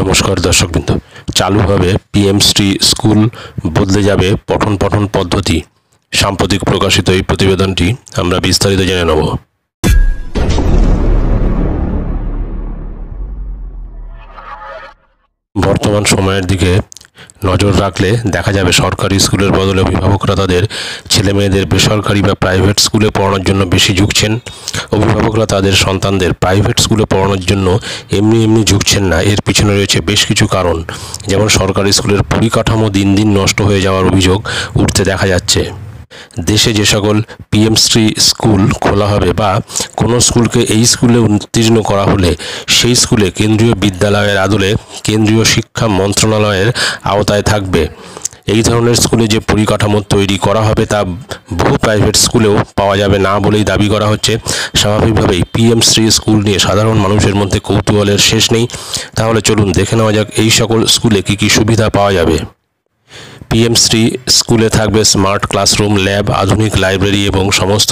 নমস্কার দর্শকবৃন্দ। চালু হবে পিএমশ্রী স্কুল, বদলে যাবে পঠন পাঠন পদ্ধতি। সাম্প্রতিক প্রকাশিত এই প্রতিবেদনটি আমরা বিস্তারিত জেনে নেব। বর্তমান সময়ের দিকে নজর রাখলে দেখা যাবে সরকারি স্কুলের বদলে অভিভাবকরা তাদের ছেলেমেয়েদের বেসরকারি বা প্রাইভেট স্কুলে পড়ানোর জন্য বেশি ঝুঁকছেন। অভিভাবকরা তাদের সন্তানদের প্রাইভেট স্কুলে পড়ানোর জন্য এমনি ঝুঁকছেন না। এর পিছনে রয়েছে বেশ কিছু কারণ। যেমন সরকারি স্কুলের পরিকাঠামো দিন দিন নষ্ট হয়ে যাওয়ার অভিযোগ উঠতে দেখা যাচ্ছে। দেশে যে সকল পিএমশ্রী স্কুল খোলা হবে বা কোনো স্কুলকে এই স্কুলে উত্তীর্ণ করা হলে সেই স্কুলে কেন্দ্রীয় বিদ্যালয়ের আদলে কেন্দ্রীয় শিক্ষা মন্ত্রণালয়ের আওতায় থাকবে। এই ধরনের স্কুলে যে পরিকাঠামো তৈরি করা হবে তা বহু প্রাইভেট স্কুলেও পাওয়া যাবে না বলেই দাবি করা হচ্ছে। স্বাভাবিকভাবেই পিএমশ্রী স্কুল নিয়ে সাধারণ মানুষের মধ্যে কৌতূহলের শেষ নেই। তাহলে চলুন দেখে নেওয়া যাক এই সকল স্কুলে কী কী সুবিধা পাওয়া যাবে। পিএমশ্রী স্কুলে থাকবে স্মার্ট ক্লাসরুম, ল্যাব, আধুনিক লাইব্রেরি এবং সমস্ত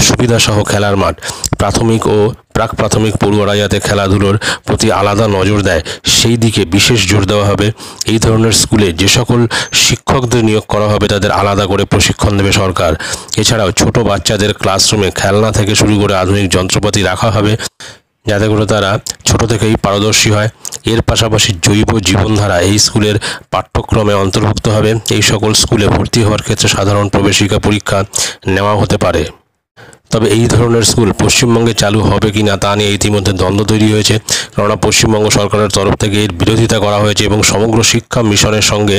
সুবিধাসহ খেলার মাঠ। প্রাথমিক ও প্রাক প্রাথমিক পড়ুয়ারা যাতে খেলাধুলোর প্রতি আলাদা নজর দেয় সেই দিকে বিশেষ জোর দেওয়া হবে। এই ধরনের স্কুলে যে সকল শিক্ষকদের নিয়োগ করা হবে তাদের আলাদা করে প্রশিক্ষণ দেবে সরকার। এছাড়াও ছোট বাচ্চাদের ক্লাসরুমে খেলনা থেকে শুরু করে আধুনিক যন্ত্রপাতি রাখা হবে যাতে করে তারা ছোট থেকেই পারদর্শী হয়। এর পাশাপাশি জৈব জীবনধারা এই স্কুলের পাঠ্যক্রমে অন্তর্ভুক্ত হবে। এই সকল স্কুলে ভর্তি হওয়ার ক্ষেত্রে সাধারণ প্রবেশিকা পরীক্ষা নেওয়া হতে পারে। তবে এই ধরনের স্কুল পশ্চিমবঙ্গে চালু হবে কি না তা নিয়ে ইতিমধ্যে দ্বন্দ্ব তৈরি হয়েছে। কেননা পশ্চিমবঙ্গ সরকারের তরফ থেকে এর বিরোধিতা করা হয়েছে এবং সমগ্র শিক্ষা মিশনের সঙ্গে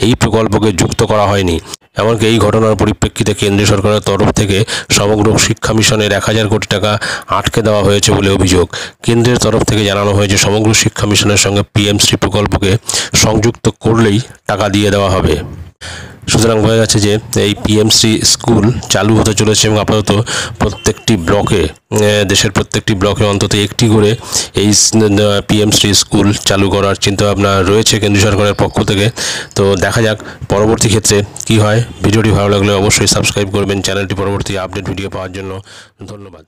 এই প্রকল্পকে যুক্ত করা হয়নি। এমনকি এই ঘটনার পরিপ্রেক্ষিতে কেন্দ্রীয় সরকারের তরফ থেকে সমগ্র শিক্ষা মিশনের 1000 কোটি টাকা আটকে দেওয়া হয়েছে বলে অভিযোগ। কেন্দ্রের তরফ থেকে জানানো হয়েছে সমগ্র শিক্ষা মিশনের সঙ্গে পিএমশ্রী প্রকল্পকে সংযুক্ত করলেই টাকা দিয়ে দেওয়া হবে। সুতরাং বোঝা যাচ্ছে যে এই পিএমশ্রী স্কুল চালু হতে চলেছে এবং আপাতত প্রত্যেকটি ব্লকে, দেশের প্রত্যেকটি ব্লকে অন্তত একটি করে এই পিএমশ্রী স্কুল চালু করার চিন্তাভাবনা রয়েছে কেন্দ্রীয় সরকারের পক্ষ থেকে। তো দেখা যাক পরবর্তী ক্ষেত্রে কি হয়। ভিডিওটি ভালো লাগলে অবশ্যই সাবস্ক্রাইব করবেন চ্যানেলটি পরবর্তী আপডেট ভিডিও পাওয়ার জন্য। ধন্যবাদ।